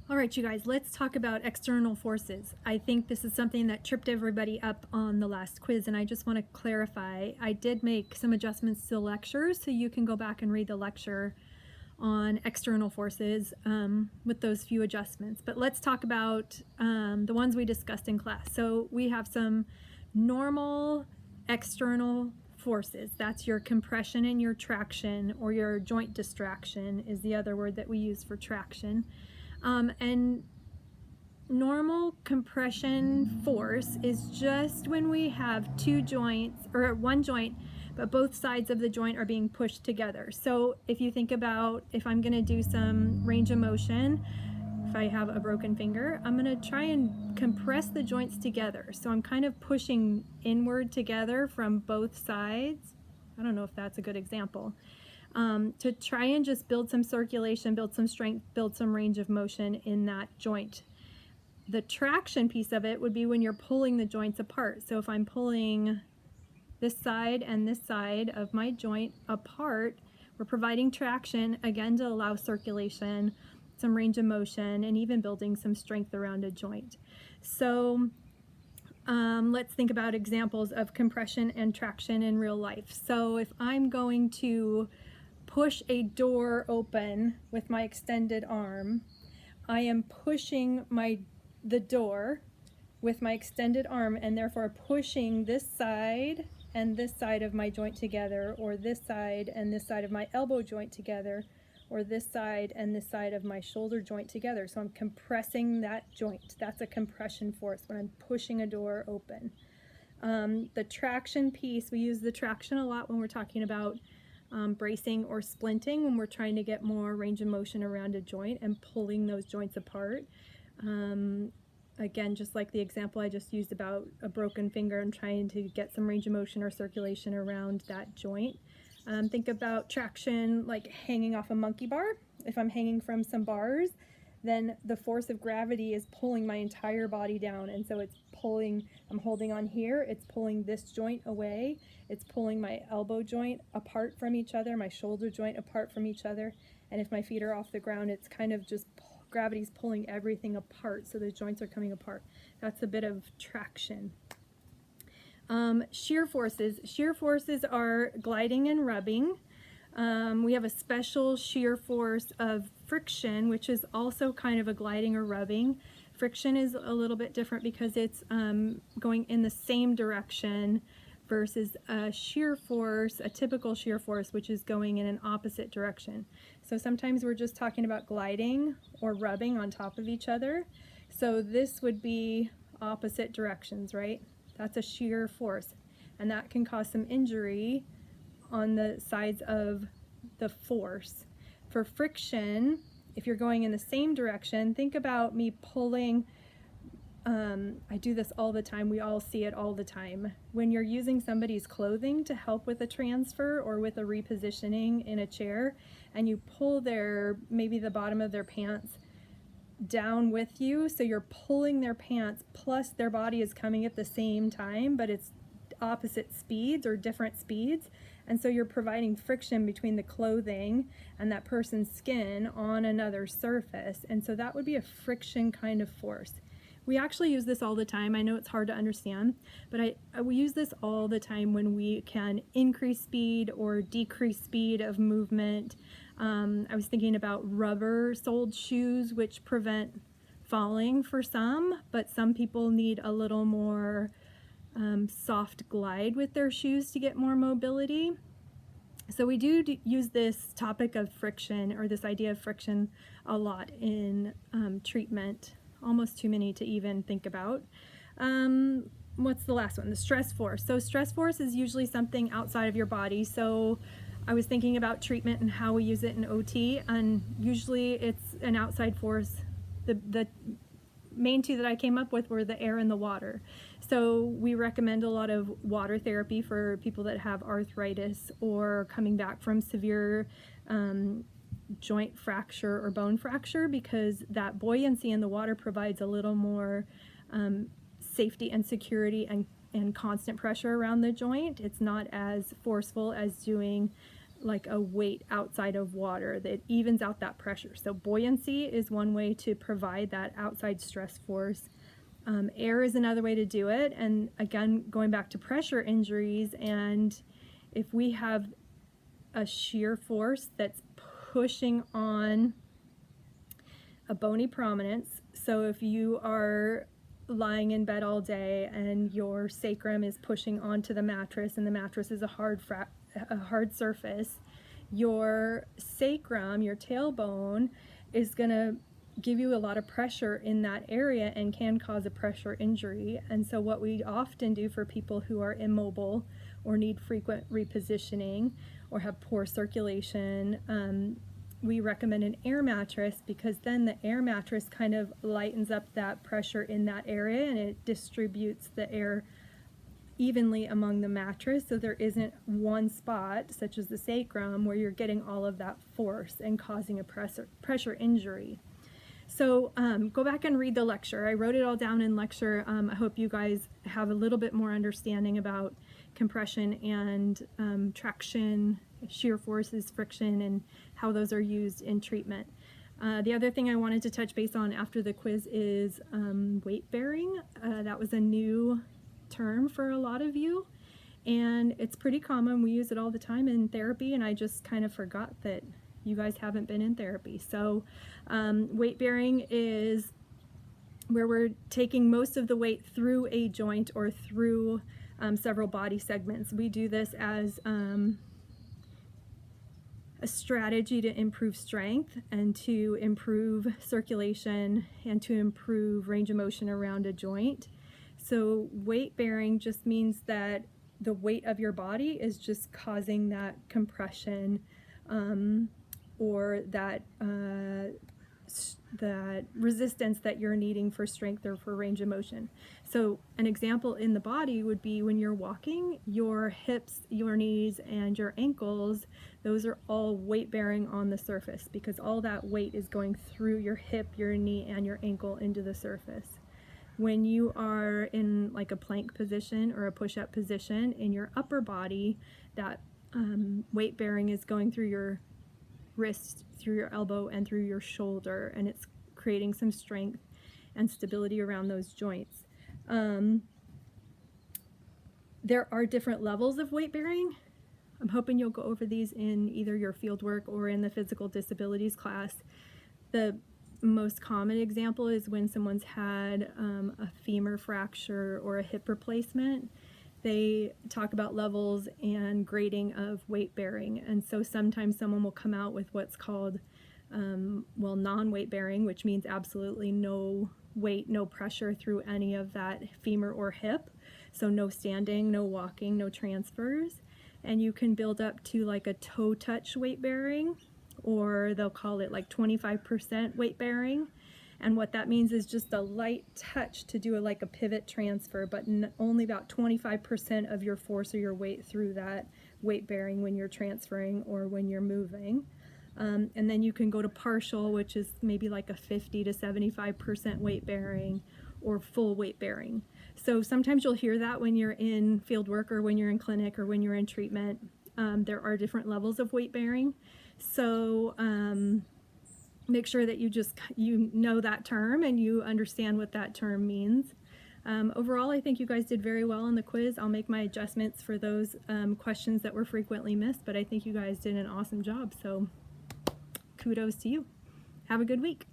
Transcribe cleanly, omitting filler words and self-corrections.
All right, you guys, let's talk about external forces. I think this is something that tripped everybody up on the last quiz, and I just want to clarify. I did make some adjustments to the lecture, so you can go back and read the lecture on external forces with those few adjustments. But let's talk about the ones we discussed in class. So we have some normal external forces. That's your compression and your traction, or your joint distraction is the other word that we use for traction. And normal compression force is just when we have two joints, or one joint, but both sides of the joint are being pushed together. So if you think about, if I'm going to do some range of motion, if I have a broken finger, I'm going to try and compress the joints together. So I'm kind of pushing inward together from both sides. I don't know if that's a good example. To try and just build some circulation, build some strength, build some range of motion in that joint. The traction piece of it would be when you're pulling the joints apart. So if I'm pulling this side and this side of my joint apart, we're providing traction, again, to allow circulation, some range of motion, and even building some strength around a joint. So let's think about examples of compression and traction in real life. So if I'm going to push a door open with my extended arm, I am pushing the door with my extended arm, and therefore pushing this side and this side of my joint together, or this side and this side of my elbow joint together, or this side and this side of my shoulder joint together. So I'm compressing that joint. That's a compression force when I'm pushing a door open. The traction piece, we use the traction a lot when we're talking about bracing or splinting, when we're trying to get more range of motion around a joint and pulling those joints apart. Again, just like the example I just used about a broken finger and trying to get some range of motion or circulation around that joint. Think about traction like hanging off a monkey bar. If I'm hanging from some bars, then the force of gravity is pulling my entire body down, and so it's pulling, I'm holding on here, it's pulling this joint away, it's pulling my elbow joint apart from each other, my shoulder joint apart from each other, and if my feet are off the ground, it's kind of just gravity's pulling everything apart, so the joints are coming apart. That's a bit of traction. Shear forces. Shear forces are gliding and rubbing. We have a special shear force of friction, which is also kind of a gliding or rubbing. Friction is a little bit different because it's going in the same direction versus a shear force, a typical shear force, which is going in an opposite direction. So sometimes we're just talking about gliding or rubbing on top of each other. So this would be opposite directions, right? That's a shear force, and that can cause some injury on the sides of the force. For friction, if you're going in the same direction, think about me pulling. I do this all the time. We all see it all the time. When you're using somebody's clothing to help with a transfer or with a repositioning in a chair, and you pull maybe the bottom of their pants down with you, so you're pulling their pants plus their body is coming at the same time, but it's opposite speeds or different speeds, and so you're providing friction between the clothing and that person's skin on another surface, and so that would be a friction kind of force. We actually use this all the time. I know it's hard to understand, but we use this all the time when we can increase speed or decrease speed of movement. I was thinking about rubber-soled shoes, which prevent falling for some, but some people need a little more soft glide with their shoes to get more mobility. So we do use this topic of friction, or this idea of friction, a lot in treatment. Almost too many to even think about. What's the last one? The stress force. So stress force is usually something outside of your body. So I was thinking about treatment and how we use it in OT, and usually it's an outside force. The main two that I came up with were the air and the water. So we recommend a lot of water therapy for people that have arthritis or coming back from severe joint fracture or bone fracture, because that buoyancy in the water provides a little more safety and security and constant pressure around the joint. It's not as forceful as doing like a weight outside of water that evens out that pressure. So buoyancy is one way to provide that outside stress force. Air is another way to do it. And again, going back to pressure injuries, and if we have a shear force that's pushing on a bony prominence, so if you are lying in bed all day and your sacrum is pushing onto the mattress and the mattress is a hard surface, your sacrum, your tailbone, is going to give you a lot of pressure in that area and can cause a pressure injury. And so what we often do for people who are immobile or need frequent repositioning or have poor circulation, we recommend an air mattress, because then the air mattress kind of lightens up that pressure in that area and it distributes the air evenly among the mattress, so there isn't one spot, such as the sacrum, where you're getting all of that force and causing a pressure injury. So go back and read the lecture. I wrote it all down in lecture. I hope you guys have a little bit more understanding about compression and traction, shear forces, friction, and how those are used in treatment. The other thing I wanted to touch base on after the quiz is weight bearing. That was a new term for a lot of you, and it's pretty common. We use it all the time in therapy, and I just kind of forgot that you guys haven't been in therapy. So weight bearing is where we're taking most of the weight through a joint or through several body segments. We do this as a strategy to improve strength and to improve circulation and to improve range of motion around a joint. So weight bearing just means that the weight of your body is just causing that compression or that resistance that you're needing for strength or for range of motion. So an example in the body would be when you're walking, your hips, your knees, and your ankles, those are all weight bearing on the surface, because all that weight is going through your hip, your knee, and your ankle into the surface. When you are in like a plank position or a push-up position in your upper body, that weight bearing is going through your wrist, through your elbow, and through your shoulder, and it's creating some strength and stability around those joints. There are different levels of weight bearing. I'm hoping you'll go over these in either your field work or in the physical disabilities class. The most common example is when someone's had a femur fracture or a hip replacement. They talk about levels and grading of weight bearing, and so sometimes someone will come out with what's called non-weight bearing, which means absolutely no weight, no pressure through any of that femur or hip, so no standing, no walking, no transfers. And you can build up to like a toe touch weight bearing, or they'll call it like 25% weight bearing. And what that means is just a light touch to do like a pivot transfer, but only about 25% of your force or your weight through that weight bearing when you're transferring or when you're moving. And then you can go to partial, which is maybe like a 50 to 75% weight bearing, or full weight bearing. So sometimes you'll hear that when you're in field work or when you're in clinic or when you're in treatment. There are different levels of weight bearing. So make sure that you know that term and you understand what that term means. Overall, I think you guys did very well on the quiz. I'll make my adjustments for those questions that were frequently missed, but I think you guys did an awesome job. So kudos to you. Have a good week.